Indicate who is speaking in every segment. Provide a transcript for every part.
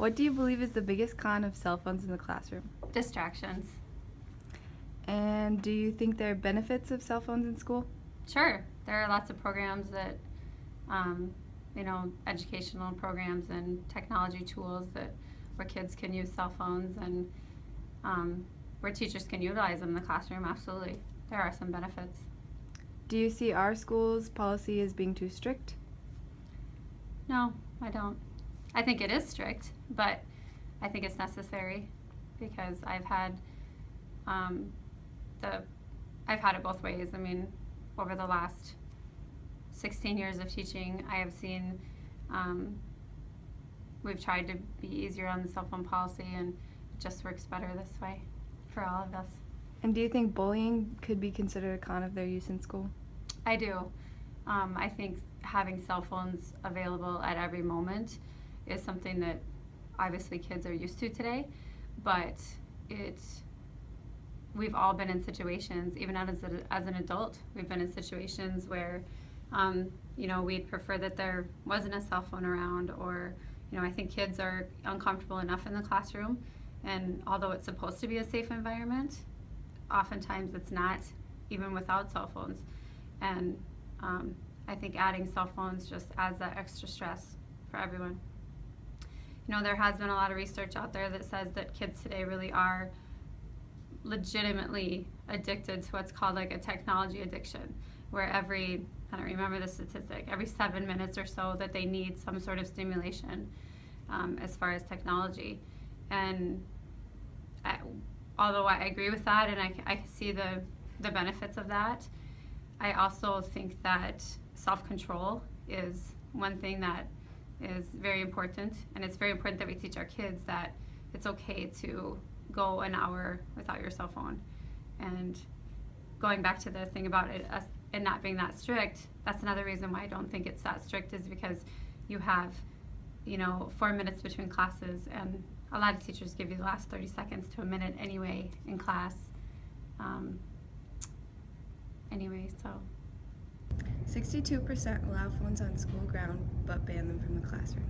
Speaker 1: What do you believe is the biggest con of cell phones in the classroom?
Speaker 2: Distractions.
Speaker 1: And do you think there are benefits of cell phones in school?
Speaker 2: Sure, there are lots of programs that, educational programs and technology tools that where kids can use cell phones and where teachers can utilize them in the classroom. Absolutely, there are some benefits.
Speaker 1: Do you see our school's policy as being too strict?
Speaker 2: No, I don't. I think it is strict, but I think it's necessary because I've had it both ways. I mean, over the last 16 years of teaching, I have seen we've tried to be easier on the cell phone policy, and it just works better this way for all of us.
Speaker 1: And do you think bullying could be considered a con of their use in school?
Speaker 2: I do. I think having cell phones available at every moment is something that obviously kids are used to today, but we've all been in situations, even as an adult, we've been in situations where, we'd prefer that there wasn't a cell phone around, or, I think kids are uncomfortable enough in the classroom, and although it's supposed to be a safe environment, oftentimes it's not, even without cell phones. And I think adding cell phones just adds that extra stress for everyone. There has been a lot of research out there that says that kids today really are legitimately addicted to what's called like a technology addiction, where I don't remember the statistic, every 7 minutes or so that they need some sort of stimulation as far as technology. And although I agree with that and I see the benefits of that, I also think that self-control is one thing that is very important, and it's very important that we teach our kids that it's okay to go an hour without your cell phone. And going back to the thing about it not being that strict, that's another reason why I don't think it's that strict, is because you have 4 minutes between classes, and a lot of teachers give you the last 30 seconds to a minute anyway in class. So
Speaker 1: 62% allow phones on school ground but ban them from the classroom.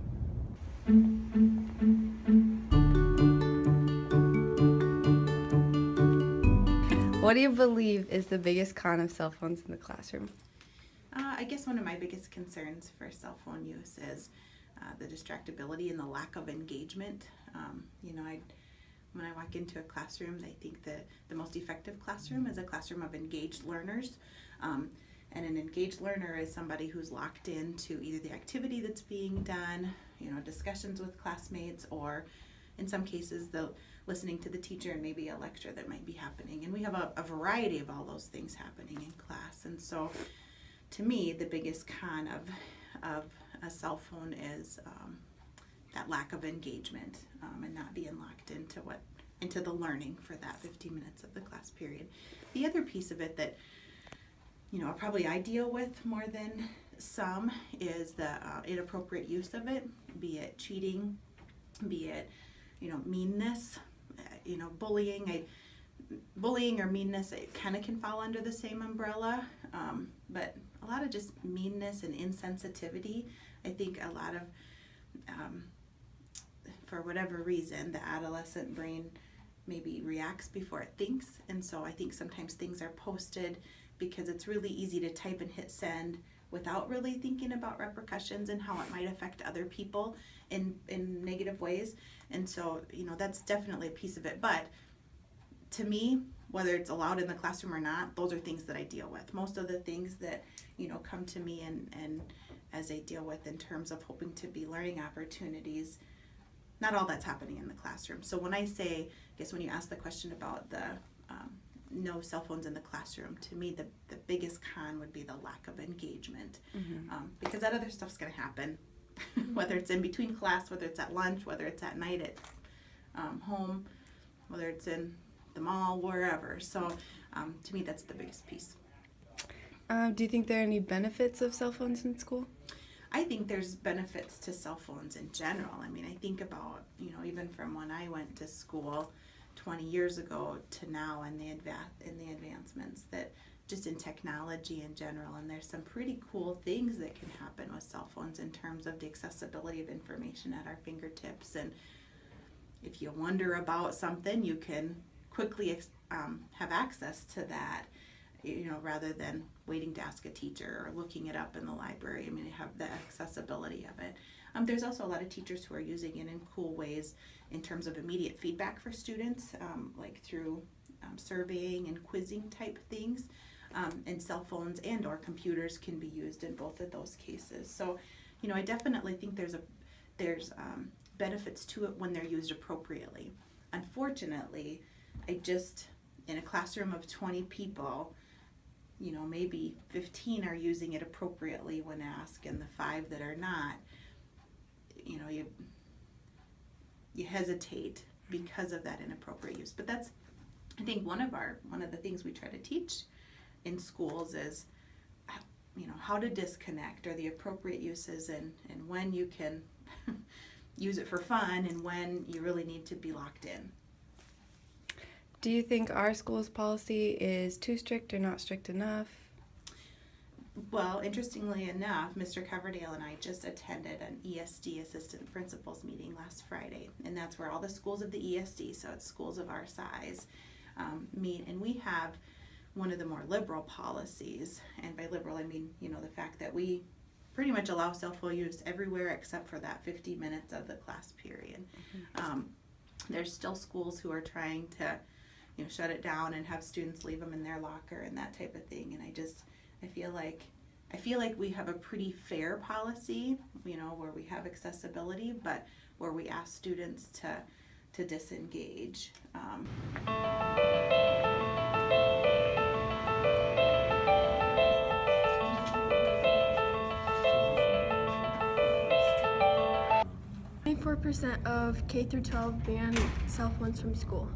Speaker 1: What do you believe is the biggest con of cell phones in the classroom?
Speaker 3: I guess one of my biggest concerns for cell phone use is the distractibility and the lack of engagement. When I walk into a classroom, I think that the most effective classroom is a classroom of engaged learners. And an engaged learner is somebody who's locked into either the activity that's being done, discussions with classmates, or in some cases, listening to the teacher and maybe a lecture that might be happening. And we have a variety of all those things happening in class. And so, to me, the biggest con of a cell phone is that lack of engagement and not being locked into the learning for that 15 minutes of the class period. The other piece of it that probably I deal with more than some is the inappropriate use of it, be it cheating, be it meanness, bullying or meanness. It kind of can fall under the same umbrella, but a lot of just meanness and insensitivity. I think a lot of for whatever reason, the adolescent brain maybe reacts before it thinks, and so I think sometimes things are posted because it's really easy to type and hit send without really thinking about repercussions and how it might affect other people in negative ways. And so, that's definitely a piece of it. But to me, whether it's allowed in the classroom or not, those are things that I deal with. Most of the things that, come to me and as I deal with in terms of hoping to be learning opportunities, not all that's happening in the classroom. So when I say, I guess when you ask the question about the no cell phones in the classroom, to me the biggest con would be the lack of engagement. Because that other stuff's going to happen, whether it's in between class, whether it's at lunch, whether it's at night at home, whether it's in the mall, wherever. So to me that's the biggest piece.
Speaker 1: Do you think there are any benefits of cell phones in school?
Speaker 3: I think there's benefits to cell phones in general. I mean, I think about, even from when I went to school 20 years ago to now, and the advancements that just in technology in general, and there's some pretty cool things that can happen with cell phones in terms of the accessibility of information at our fingertips, and if you wonder about something, you can quickly have access to that, rather than waiting to ask a teacher or looking it up in the library. I mean, you have the accessibility of it. There's also a lot of teachers who are using it in cool ways in terms of immediate feedback for students, like through surveying and quizzing type things. And cell phones and or computers can be used in both of those cases. So, I definitely think there's benefits to it when they're used appropriately. Unfortunately, in a classroom of 20 people, maybe 15 are using it appropriately when asked, and the 5 that are not, you hesitate because of that inappropriate use. But that's, I think, one of the things we try to teach in schools is, how to disconnect, or the appropriate uses, and when you can use it for fun and when you really need to be locked in.
Speaker 1: Do you think our school's policy is too strict or not strict enough?
Speaker 3: Well, interestingly enough, Mr. Coverdale and I just attended an ESD assistant principals meeting last Friday, and that's where all the schools of the ESD, so it's schools of our size, meet, and we have one of the more liberal policies, and by liberal I mean, the fact that we pretty much allow cell phone use everywhere except for that 50 minutes of the class period. Mm-hmm. There's still schools who are trying to, shut it down and have students leave them in their locker and that type of thing, and I feel like we have a pretty fair policy, where we have accessibility, but where we ask students to disengage.
Speaker 4: % of K through 12 ban cell phones from school.